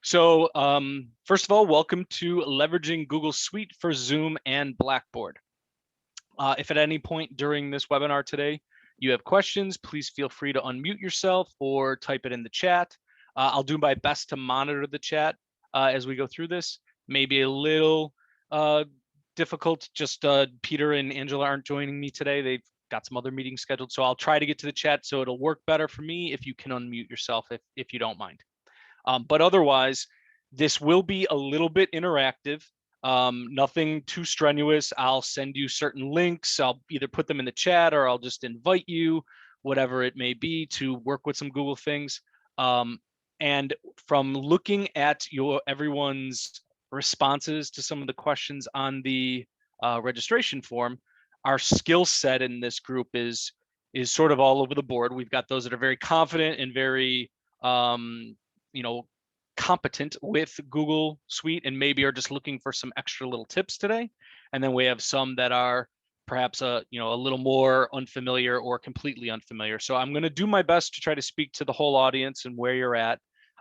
First of all, welcome to Leveraging Google Suite for Zoom and Blackboard. If at any point during this webinar today you have questions, please feel free to unmute yourself or type it in the chat. I'll do my best to monitor the chat as we go through this. Maybe a little difficult, just Peter and Angela aren't joining me today. They've got some other meetings scheduled, so I'll try to get to the chat so it'll work better for me if you can unmute yourself if you don't mind. But otherwise, this will be a little bit interactive, nothing too strenuous. I'll send you certain links. I'll either put them in the chat or I'll just invite you, whatever it may be, to work with some Google things. And from looking at everyone's responses to some of the questions on the registration form, our skill set in this group is sort of all over the board. We've got those that are very confident and very competent with Google Suite and maybe are just looking for some extra little tips today. And then we have some that are perhaps a little more unfamiliar or completely unfamiliar. So I'm going to do my best to try to speak to the whole audience and where you're at.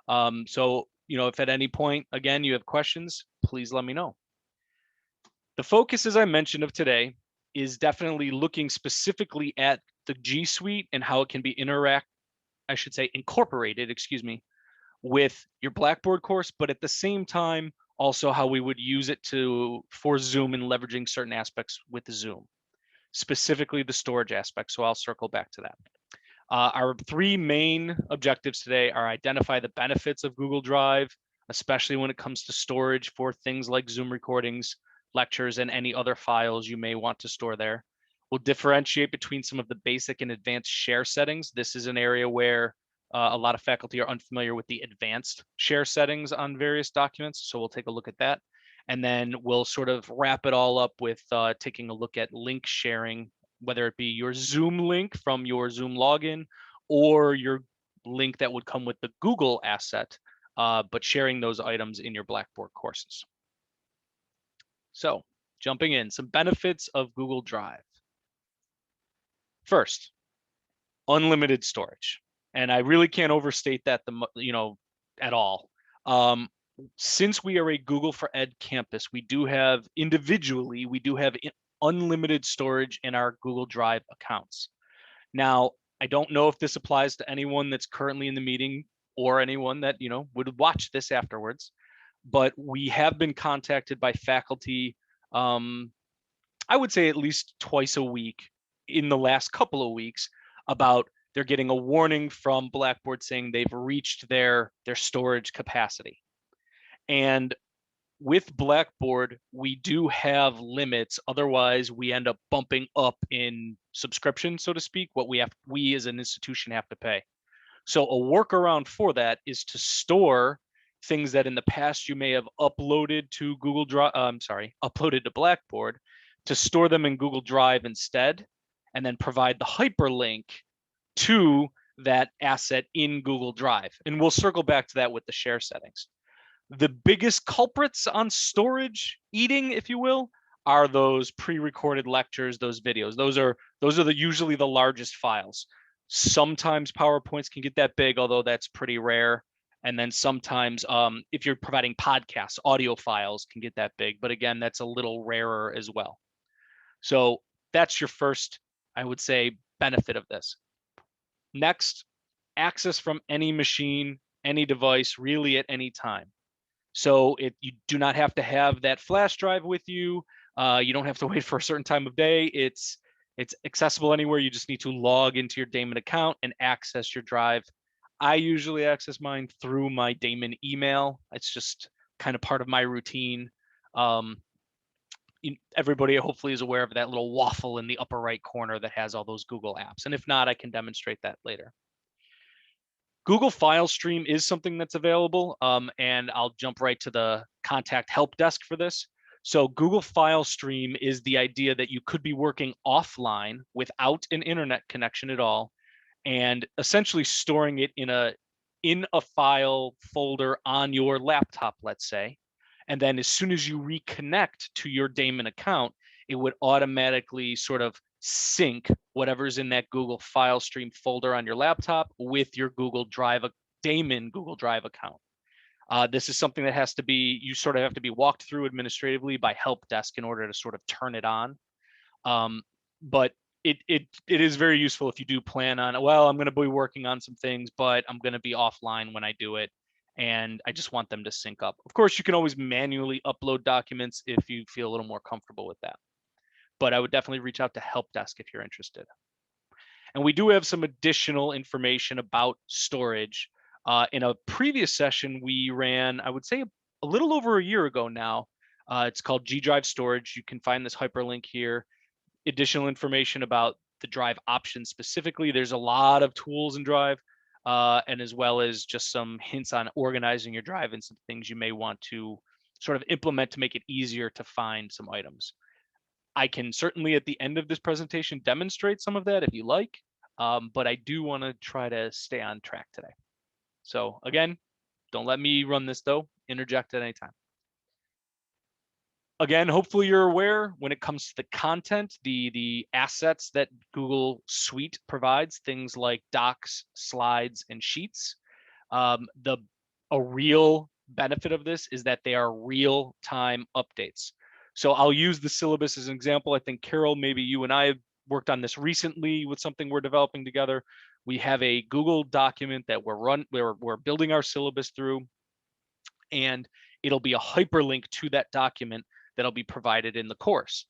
If at any point, again, you have questions, please let me know. The focus, as I mentioned, of today is definitely looking specifically at the G Suite and how it can be incorporated, with your Blackboard course, but at the same time, also how we would use it for Zoom and leveraging certain aspects with Zoom, specifically the storage aspect. So I'll circle back to that. Our three main objectives today are identify the benefits of Google Drive, especially when it comes to storage for things like Zoom recordings, lectures, and any other files you may want to store there. We'll differentiate between some of the basic and advanced share settings. This is an area where a lot of faculty are unfamiliar with the advanced share settings on various documents, so we'll take a look at that. And then we'll sort of wrap it all up with taking a look at link sharing, whether it be your Zoom link from your Zoom login or your link that would come with the Google asset, but sharing those items in your Blackboard courses. So jumping in, some benefits of Google Drive. First, unlimited storage. And I really can't overstate that at all. Since we are a Google for Ed campus, we do have unlimited storage in our Google Drive accounts. Now, I don't know if this applies to anyone that's currently in the meeting or anyone that would watch this afterwards, but we have been contacted by faculty, I would say at least twice a week in the last couple of weeks, about they're getting a warning from Blackboard saying they've reached their storage capacity. And with Blackboard, we do have limits. Otherwise, we end up bumping up in subscription, so to speak, what we as an institution have to pay. So a workaround for that is to store things that in the past you may have uploaded to uploaded to Blackboard, to store them in Google Drive instead, and then provide the hyperlink to that asset in Google Drive. And we'll circle back to that with the share settings. The biggest culprits on storage eating, if you will, are those pre-recorded lectures, those videos. Those are usually the largest files. Sometimes PowerPoints can get that big, although that's pretty rare. And then sometimes if you're providing podcasts, audio files can get that big. But again, that's a little rarer as well. So that's your first, I would say, benefit of this. Next, access from any machine, any device, really at any time. So you do not have to have that flash drive with you. You don't have to wait for a certain time of day. It's accessible anywhere. You just need to log into your Damon account and access your drive. I usually access mine through my Damon email. It's just kind of part of my routine. Everybody hopefully is aware of that little waffle in the upper right corner that has all those Google apps. And if not, I can demonstrate that later. Google File Stream is something that's available, and I'll jump right to the contact help desk for this. So Google File Stream is the idea that you could be working offline without an internet connection at all, and essentially storing it in a file folder on your laptop, let's say. And then as soon as you reconnect to your Damon account, it would automatically sort of sync whatever's in that Google File Stream folder on your laptop with your Damon Google Drive account. This is something that has to be, you sort of have to be walked through administratively by help desk in order to sort of turn it on. But it is very useful if you do plan on, well, I'm going to be working on some things, but I'm going to be offline when I do it, and I just want them to sync up. Of course, you can always manually upload documents if you feel a little more comfortable with that. But I would definitely reach out to help desk if you're interested. And we do have some additional information about storage. In a previous session, we ran, I would say, a little over a year ago now. It's called G Drive Storage. You can find this hyperlink here. Additional information about the Drive options specifically. There's a lot of tools in Drive, and as well as just some hints on organizing your Drive and some things you may want to sort of implement to make it easier to find some items. I can certainly at the end of this presentation demonstrate some of that if you like, but I do want to try to stay on track today. So again, don't let me run this though, interject at any time. Again, hopefully you're aware when it comes to the content, the assets that Google Suite provides, things like docs, slides, and sheets. A real benefit of this is that they are real-time updates. So I'll use the syllabus as an example. I think, Carol, maybe you and I have worked on this recently with something we're developing together. We have a Google document that we're building our syllabus through, and it'll be a hyperlink to that document that'll be provided in the course.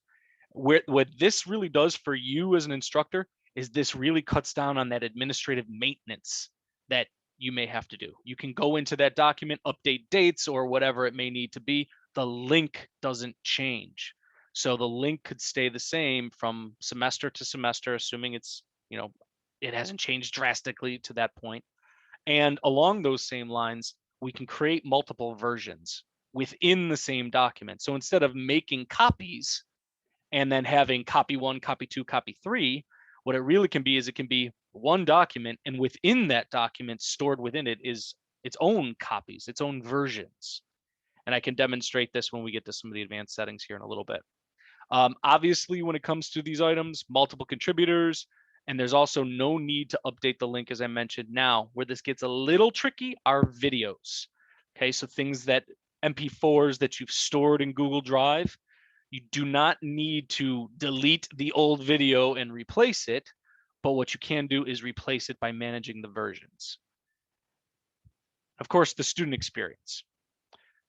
What this really does for you as an instructor is this really cuts down on that administrative maintenance that you may have to do. You can go into that document, update dates or whatever it may need to be. The link doesn't change. So the link could stay the same from semester to semester, assuming it's, it hasn't changed drastically to that point. And along those same lines, we can create multiple versions within the same document. So instead of making copies and then having copy 1, copy 2, copy 3, what it really can be is it can be one document, and within that document, stored within it, is its own copies, its own versions. And I can demonstrate this when we get to some of the advanced settings here in a little bit. Obviously, when it comes to these items, multiple contributors, and there's also no need to update the link, as I mentioned. Now, where this gets a little tricky are videos. Okay, so things that MP4s that you've stored in Google Drive, you do not need to delete the old video and replace it, but what you can do is replace it by managing the versions. Of course, the student experience.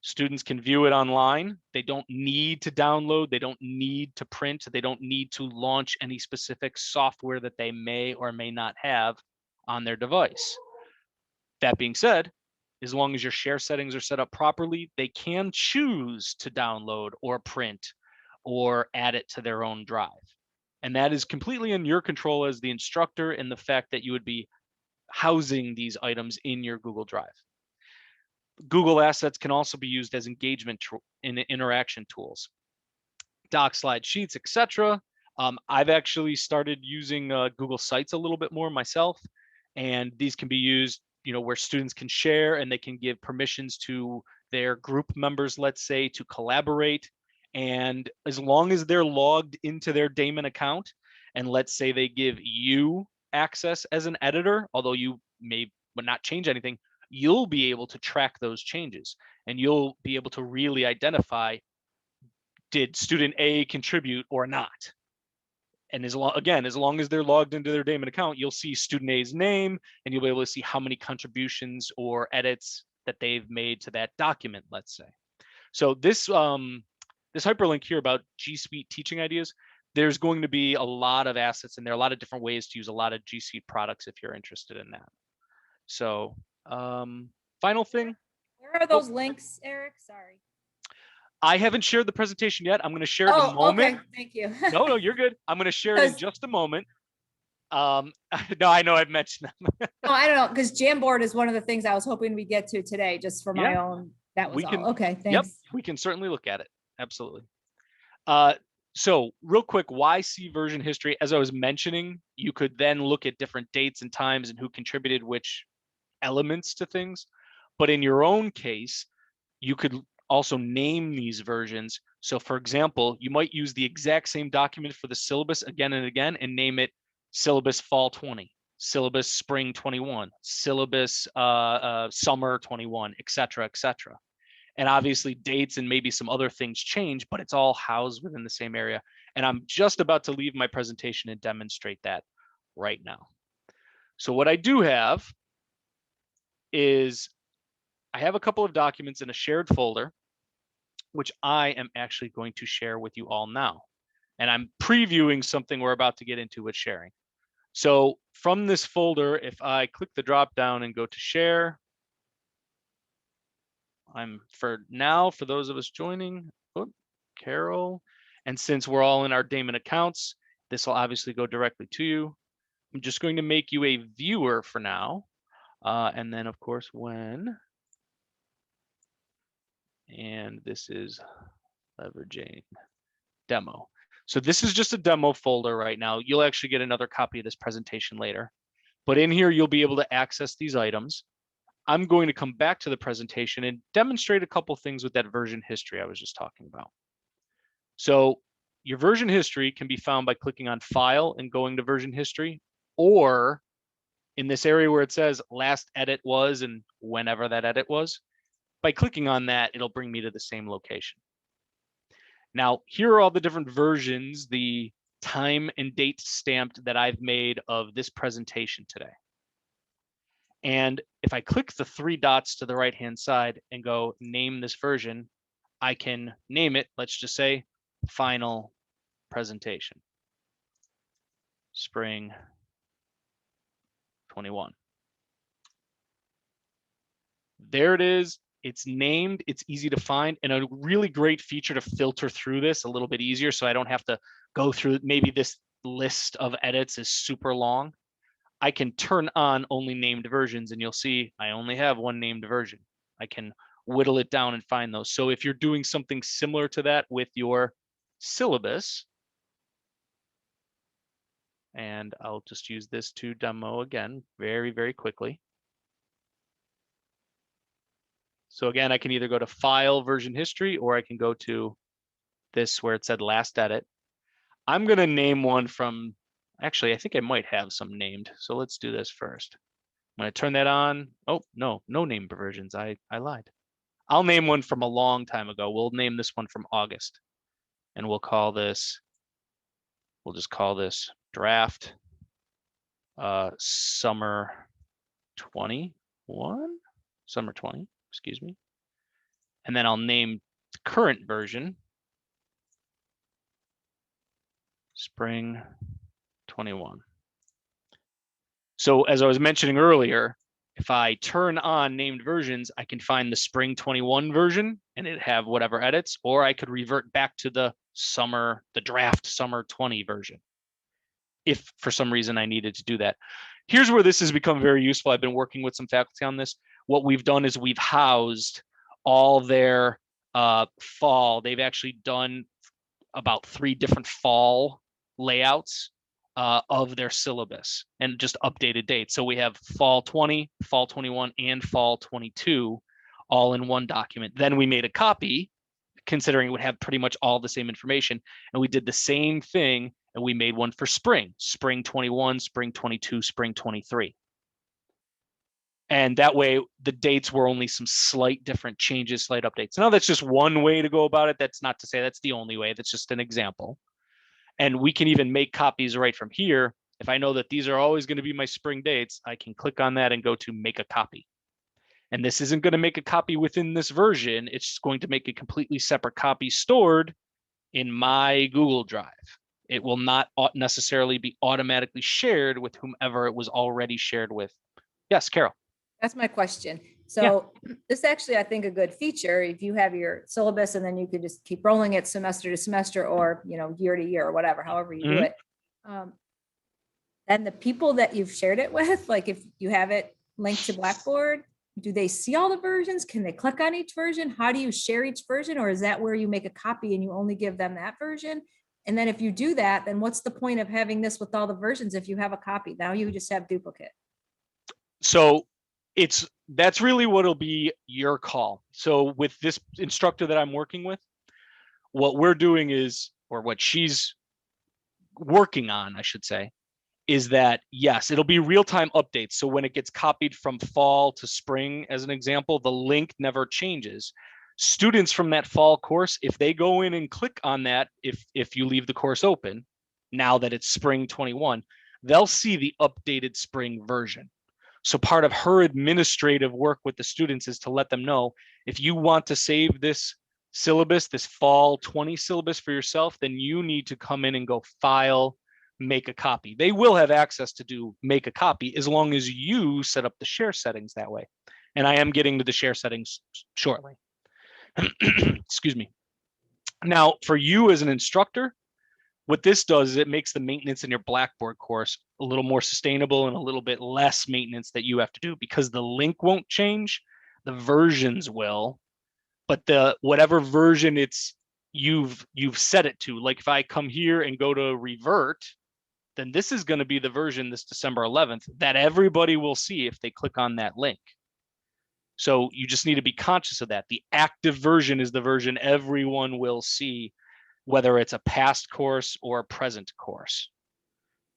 Students can view it online. They don't need to download. They don't need to print. They don't need to launch any specific software that they may or may not have on their device. That being said, as long as your share settings are set up properly, they can choose to download or print or add it to their own drive. And that is completely in your control as the instructor, and the fact that you would be housing these items in your Google Drive. Google Assets can also be used as engagement in interaction tools. Doc, slide, sheets, etc. I've actually started using Google Sites a little bit more myself, and these can be used, where students can share and they can give permissions to their group members, let's say, to collaborate. And as long as they're logged into their daemon account, and let's say they give you access as an editor, although you may not change anything, you'll be able to track those changes, and you'll be able to really identify, did student A contribute or not? And as long as they're logged into their daemon account, you'll see student A's name, and you'll be able to see how many contributions or edits that they've made to that document, let's say. So this hyperlink here about G Suite teaching ideas, there's going to be a lot of assets, and there are a lot of different ways to use a lot of G Suite products if you're interested in that. So final thing. Where are those links, Eric? Sorry. I haven't shared the presentation yet. I'm going to share it in a moment. Okay. Thank you. No, you're good. I'm going to share it in just a moment. No, I know I've mentioned them. No, I don't know, because Jamboard is one of the things I was hoping we get to today, just for my own. That was all. Okay, thanks. Yep, we can certainly look at it. Absolutely. So real quick, why see version history? As I was mentioning, you could then look at different dates and times and who contributed which elements to things. But in your own case, you could also name these versions. So for example, you might use the exact same document for the syllabus again and again and name it syllabus fall 20, syllabus spring 21, syllabus summer 21, et cetera, et cetera. And obviously dates and maybe some other things change, but it's all housed within the same area. And I'm just about to leave my presentation and demonstrate that right now. So what I do have is I have a couple of documents in a shared folder, which I am actually going to share with you all now. And I'm previewing something we're about to get into with sharing. So from this folder, if I click the drop down and go to share, I'm for now, for those of us joining, Carol, and since we're all in our Damon accounts, this will obviously go directly to you. I'm just going to make you a viewer for now. And then of course, and this is leveraging demo. So this is just a demo folder right now. You'll actually get another copy of this presentation later, but in here, you'll be able to access these items. I'm going to come back to the presentation and demonstrate a couple things with that version history I was just talking about. So your version history can be found by clicking on File and going to Version History, or in this area where it says last edit was and whenever that edit was. By clicking on that, it'll bring me to the same location. Now, here are all the different versions, the time and date stamped that I've made of this presentation today. And if I click the three dots to the right-hand side and go name this version, I can name it, let's just say, final presentation, spring 21. There it is. It's named, it's easy to find, and a really great feature to filter through this a little bit easier so I don't have to go through, maybe this list of edits is super long. I can turn on only named versions and you'll see I only have one named version. I can whittle it down and find those. So if you're doing something similar to that with your syllabus, and I'll just use this to demo again very, very quickly. So again, I can either go to File, Version History, or I can go to this where it said Last Edit. I'm going to name one from, actually, I think I might have some named. So let's do this first. I'm going to turn that on. Oh, no named versions. I lied. I'll name one from a long time ago. We'll name this one from August. And we'll just call this Draft Summer 21? Summer 20, excuse me. And then I'll name the current version Spring 21. So as I was mentioning earlier, if I turn on named versions, I can find the Spring 21 version and it have whatever edits, or I could revert back to the draft Summer 20 version, if for some reason I needed to do that. Here's where this has become very useful. I've been working with some faculty on this. What we've done is we've housed all their fall. They've actually done about 3 different fall layouts of their syllabus and just updated dates. So we have fall 20, fall 21, and fall 22 all in one document. Then we made a copy, considering it would have pretty much all the same information. And we did the same thing and we made one for spring 21, spring 22, spring 23. And that way the dates were only some slight different changes, slight updates. Now that's just one way to go about it. That's not to say that's the only way. That's just an example. And we can even make copies right from here. If I know that these are always going to be my spring dates, I can click on that and go to make a copy. And this isn't going to make a copy within this version. It's going to make a completely separate copy stored in my Google Drive. It will not necessarily be automatically shared with whomever it was already shared with. Yes, Carol. That's my question. So this is actually, I think, a good feature. If you have your syllabus and then you could just keep rolling it semester to semester or, year to year or whatever, however you do it. Then the people that you've shared it with, like if you have it linked to Blackboard, do they see all the versions? Can they click on each version? How do you share each version? Or is that where you make a copy and you only give them that version? And then if you do that, then what's the point of having this with all the versions if you have a copy? Now you just have duplicate. So that's really what'll be your call. So with this instructor that I'm working with, what we're doing is, or what she's working on, I should say, is that, yes, it'll be real-time updates. So when it gets copied from fall to spring, as an example, the link never changes. Students from that fall course, if they go in and click on that, if you leave the course open, now that it's spring 21, they'll see the updated spring version. So part of her administrative work with the students is to let them know, if you want to save this syllabus, this fall 20 syllabus for yourself, then you need to come in and go file, make a copy. They will have access to do make a copy as long as you set up the share settings that way. And I am getting to the share settings shortly. Excuse me. Now, for you as an instructor, what this does is it makes the maintenance in your Blackboard course a little more sustainable and a little bit less maintenance that you have to do, because the link won't change, the versions will, but the whatever version you've set it to. Like if I come here and go to revert, then this is going to be the version this December 11th that everybody will see if they click on that link. So you just need to be conscious of that. The active version is the version everyone will see, whether it's a past course or a present course.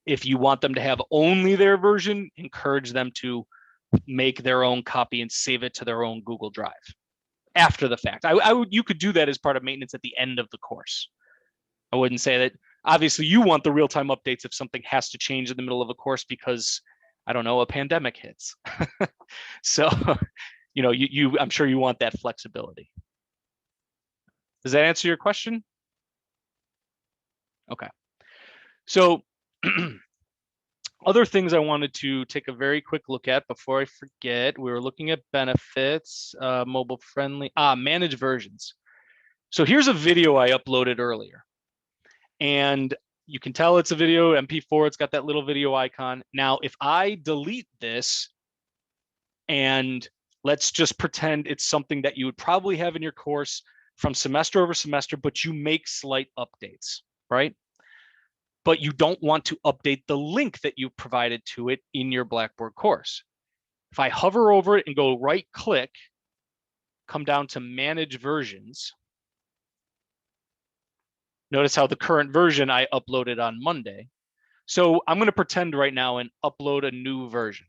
If you want them to have only their version, encourage them to make their own copy and save it to their own Google Drive after the fact. You could do that as part of maintenance at the end of the course. I wouldn't say that. Obviously, you want the real-time updates if something has to change in the middle of a course because, I don't know, a pandemic hits. So, you know, I'm sure you want that flexibility. Does that answer your question? Okay. So other things I wanted to take a very quick look at before I forget, we were looking at benefits, mobile friendly, manage versions. So here's a video I uploaded earlier. And you can tell it's a video, MP4, it's got that little video icon. Now, if I delete this, and let's just pretend it's something that you would probably have in your course from semester over semester, but you make slight updates, right? But you don't want to update the link that you provided to it in your Blackboard course. If I hover over it and go right click, come down to manage versions, notice how the current version I uploaded on Monday. So I'm going to pretend right now and upload a new version.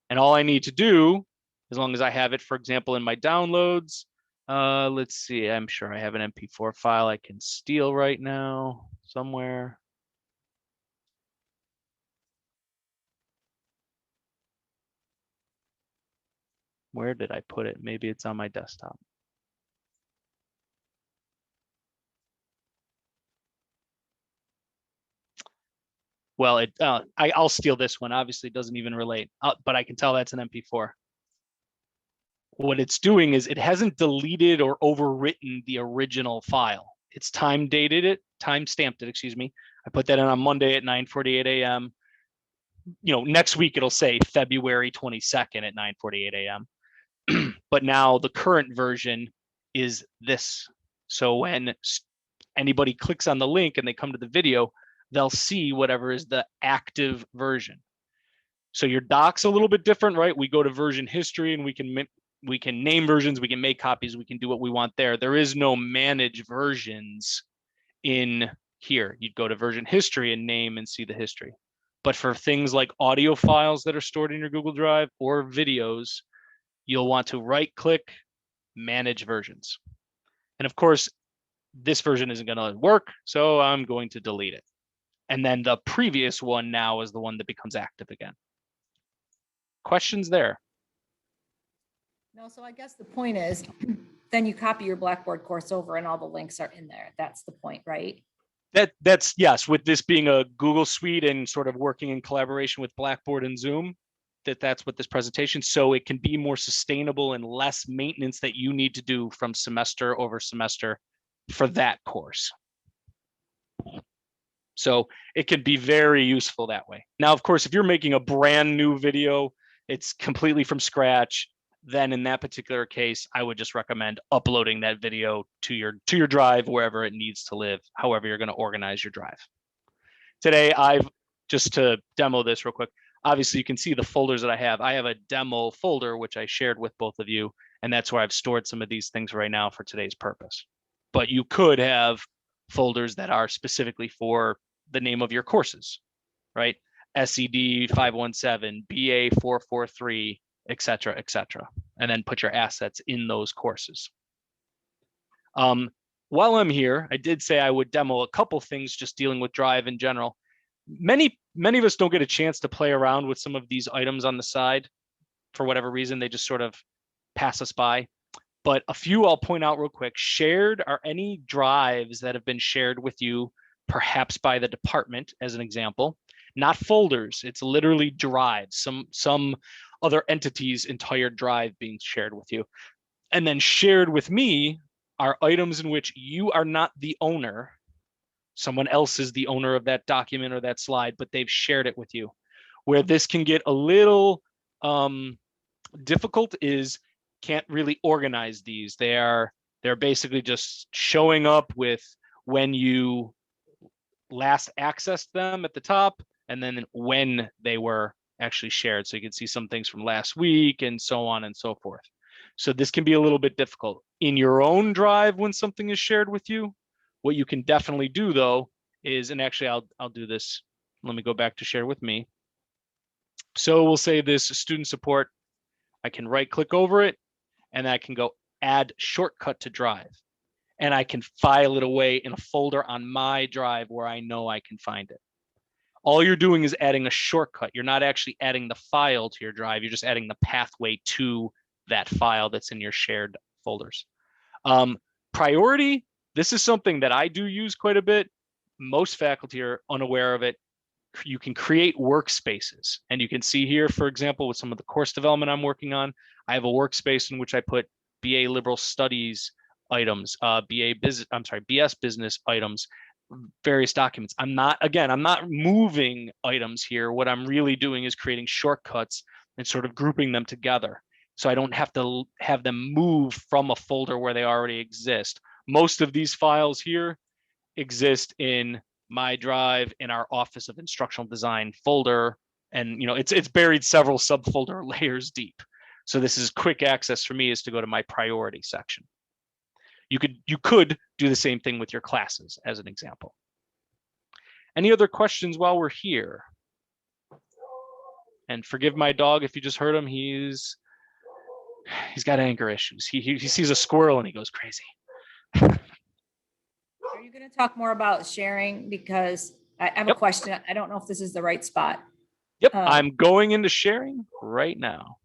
And all I need to do, as long as I have it, for example, in my downloads, let's see, I'm sure I have an MP4 file I can steal right now somewhere. Where did I put it? Maybe it's on my desktop. Well, I'll steal this one. Obviously, it doesn't even relate, but I can tell that's an MP4. What it's doing is it hasn't deleted or overwritten the original file. It's time stamped it, excuse me. I put that in on Monday at 9:48 a.m. You know, next week it'll say February 22nd at 9:48 a.m. But now the current version is this. So when anybody clicks on the link and they come to the video, they'll see whatever is the active version. So your doc's a little bit different, right? We go to version history and we can name versions, we can make copies, we can do what we want there. There is no manage versions in here. You'd go to version history and name and see the history. But for things like audio files that are stored in your Google Drive or videos, you'll want to right click, manage versions. And of course, this version isn't going to work, so I'm going to delete it. And then the previous one now is the one that becomes active again. Questions there? No, so I guess the point is, then you copy your Blackboard course over and all the links are in there. That's the point, right? That's yes, with this being a Google Suite and sort of working in collaboration with Blackboard and Zoom, that's what this presentation, so it can be more sustainable and less maintenance that you need to do from semester over semester for that course. So it can be very useful that way. Now, of course, if you're making a brand new video, it's completely from scratch, then in that particular case, I would just recommend uploading that video to your drive, wherever it needs to live, however you're going to organize your drive. Today, just to demo this real quick, obviously you can see the folders that I have. I have a demo folder, which I shared with both of you, and that's where I've stored some of these things right now for today's purpose. But you could have folders that are specifically for the name of your courses. right? SED 517, BA 443, et cetera, et cetera. And then put your assets in those courses. While I'm here, I did say I would demo a couple things just dealing with Drive in general. Many of us don't get a chance to play around with some of these items on the side. For whatever reason, they just sort of pass us by. But a few I'll point out real quick. Shared are any drives that have been shared with you, perhaps by the department, as an example. Not folders, it's literally drives, some other entity's entire drive being shared with you. And then shared with me are items in which you are not the owner. Someone else is the owner of that document or that slide, but they've shared it with you. Where this can get a little difficult is can't really organize these. They're basically just showing up with when you last accessed them at the top, and then when they were actually shared. So you can see some things from last week and so on and so forth. So this can be a little bit difficult in your own drive when something is shared with you. What you can definitely do though is, and actually I'll do this. Let me go back to share with me. So we'll say this student support. I can right click over it and I can go add shortcut to drive. And I can file it away in a folder on my drive where I know I can find it. All you're doing is adding a shortcut. You're not actually adding the file to your drive. You're just adding the pathway to that file that's in your shared folders. Priority, this is something that I do use quite a bit. Most faculty are unaware of it. You can create workspaces. And you can see here, for example, with some of the course development I'm working on, I have a workspace in which I put BA Liberal Studies items, BS Business items, various documents. I'm not moving items here. What I'm really doing is creating shortcuts and sort of grouping them together. So I don't have to have them move from a folder where they already exist. Most of these files here exist in my drive in our Office of Instructional Design folder. And it's buried several subfolder layers deep. So this is quick access for me is to go to my priority section. You could do the same thing with your classes as an example. Any other questions while we're here? And forgive my dog if you just heard him. He's got anger issues. He sees a squirrel and he goes crazy. Are you going to talk more about sharing? Because I have a question. I don't know if this is the right spot. Yep, I'm going into sharing right now.